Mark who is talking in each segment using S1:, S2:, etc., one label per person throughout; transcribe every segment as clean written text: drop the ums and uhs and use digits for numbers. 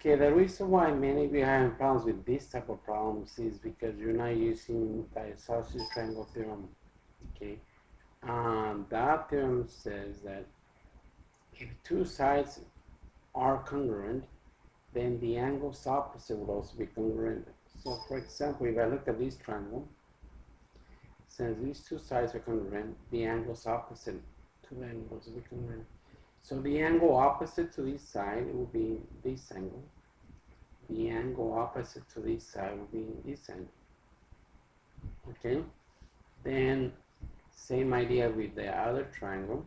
S1: Okay, the reason why many of you are having problems with this type of problems is because you're not using the isosceles triangle theorem. Okay, that theorem says that if two sides are congruent, then the angles opposite would also be congruent. So, for example, if I look at this triangle, since these two sides are congruent, the angles opposite to the angles will be congruent. So the angle opposite to this side will be this angle. The angle opposite to this side will be this angle. Okay? Then, same idea with the other triangle.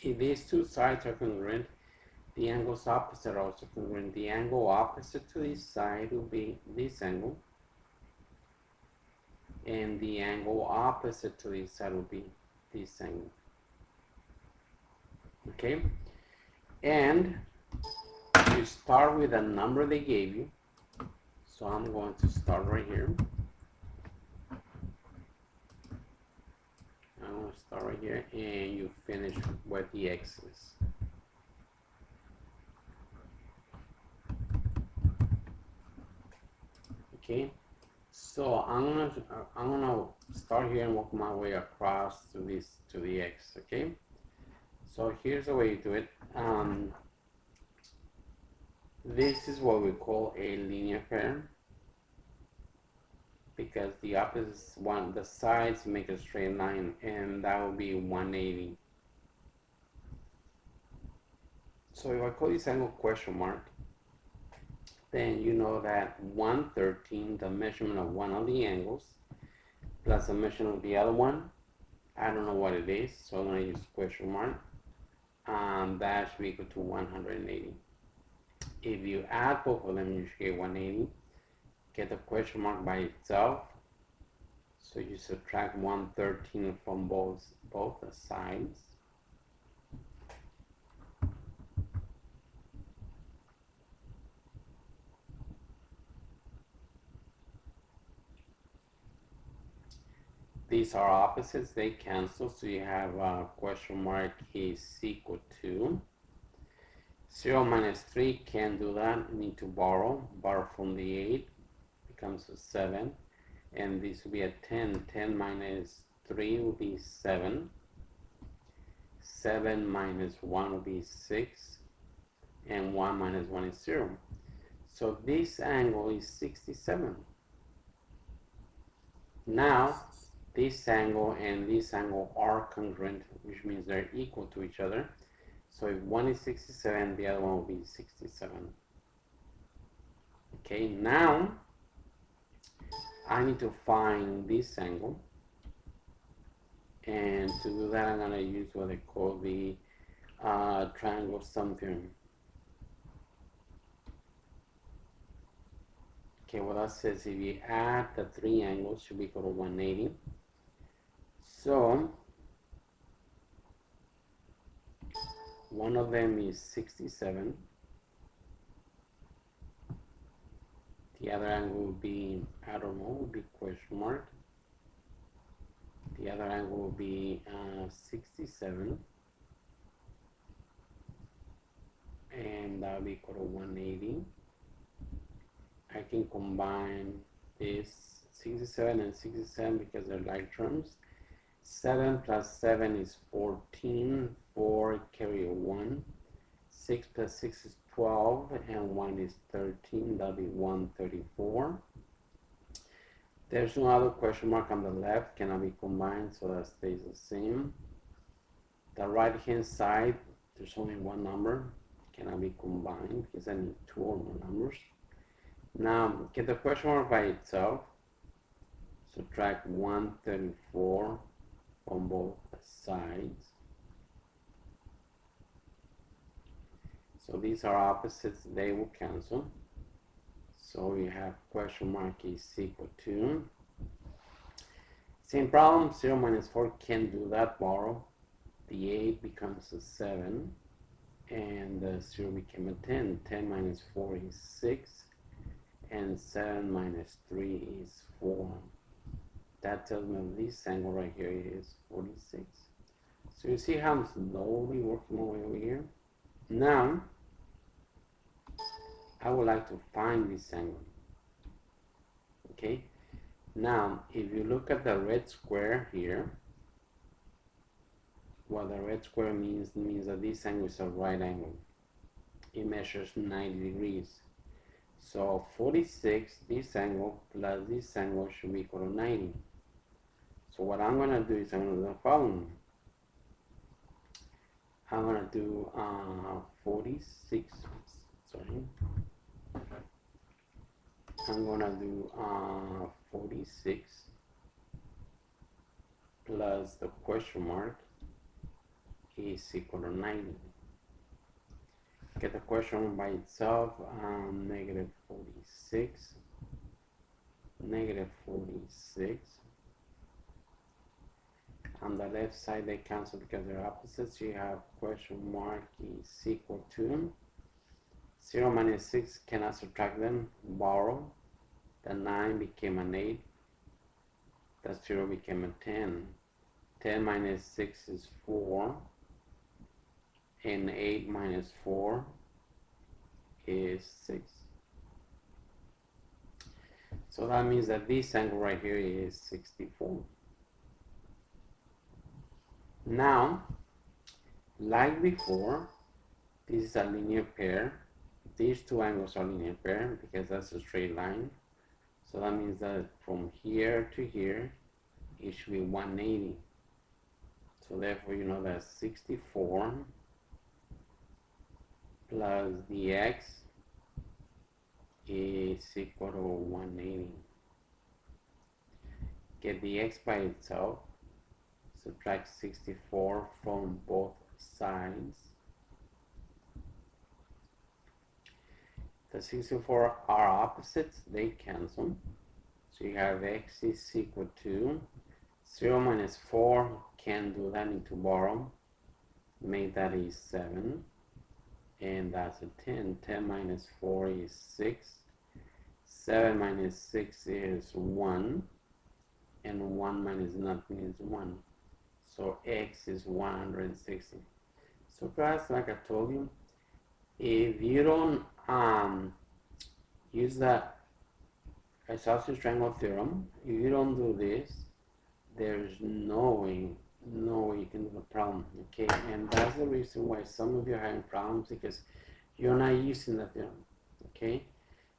S1: If these two sides are congruent, the angles opposite are also congruent. The angle opposite to this side will be this angle. And the angle opposite to this side will be this angle. Okay? And you start with a number they gave you. So I'm going to start right here. I'm going to start right here, and you finish with the x's. Okay, so I'm gonna start here and work my way across to the x. Okay, so here's the way to do it. This is what we call a linear pair, because the opposites the sides make a straight line, and that will be 180. So if I call this angle question mark, then you know that 113, the measurement of one of the angles, plus the measurement of the other one, I don't know what it is, so I'm going to use question mark, that should be equal to 180. If you add both of them, you should get 180. Get the question mark by itself, so you subtract 113 from both the sides. These are opposites, they cancel, so you have question mark is equal to 0 minus 3, can't do that, need to borrow from the 8, becomes a 7, and this will be a 10, 10 minus 3 will be 7, 7 minus 1 will be 6, and 1 minus 1 is 0. So this angle is 67. Now, this angle and this angle are congruent, which means they're equal to each other. So if one is 67, the other one will be 67. Okay, now I need to find this angle. And to do that, I'm going to use what they call the triangle sum theorem. Okay, well that says if you add the three angles, should be equal to 180. So one of them is 67. The other angle will be, I don't know, will be question mark. The other angle will be 67. And that will be equal to 180. I can combine this 67 and 67 because they're like terms. 7 plus 7 is 14. 4 carry a 1. 6 plus 6 is 12. And 1 is 13. That'll be 134. There's no other question mark on the left. Cannot be combined, so that stays the same. The right hand side, there's only one number. Cannot be combined because I need two or more numbers. Now, get the question mark by itself. Subtract 134 from both sides. So these are opposites, they will cancel. So we have question mark is equal to, same problem, 0 minus 4 can't do that, borrow. The 8 becomes a 7, and the 0 became a 10. 10 minus 4 is 6, and 7 minus 3 is 4. That tells me this angle right here is 46. So you see how I'm slowly working my way over here. Now, I would like to find this angle. Okay, now if you look at the red square here, what the red square means that this angle is a right angle. It measures 90 degrees. So 46, this angle plus this angle should be equal to 90. So what I'm going to do is I'm going to do the following. I'm going to do 46, sorry. I'm going to do 46 plus the question mark is equal to 90. Get the question by itself, negative 46, negative 46. On the left side they cancel because they're opposites. You have question mark is equal to 0 minus 6, cannot subtract them, borrow. The 9 became an 8, the 0 became a 10. 10 minus 6 is 4, and 8 minus 4 is 6. So that means that this angle right here is 64. Now, like before, this is a linear pair. These two angles are linear pair because that's a straight line. So that means that from here to here, it should be 180. So therefore, you know that 64 plus the x is equal to 180. Get the x by itself. Subtract 64 from both sides. The 64 are opposites, they cancel. So you have x is equal to 0 minus 4, can't do that, need to borrow. Make that is 7. And that's a 10. 10 minus 4 is 6. 7 minus 6 is 1. And 1 minus nothing is 1. So x is 160. So guys, like I told you, if you don't use the isosceles triangle theorem, if you don't do this, there's no way you can do the problem, okay? And that's the reason why some of you are having problems, because you're not using the theorem, okay?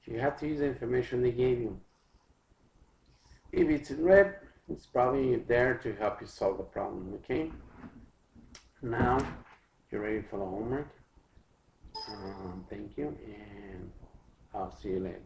S1: You have to use the information they gave you. If it's in red, it's probably there to help you solve the problem, okay? Now, you're ready for the homework. Thank you, and I'll see you later.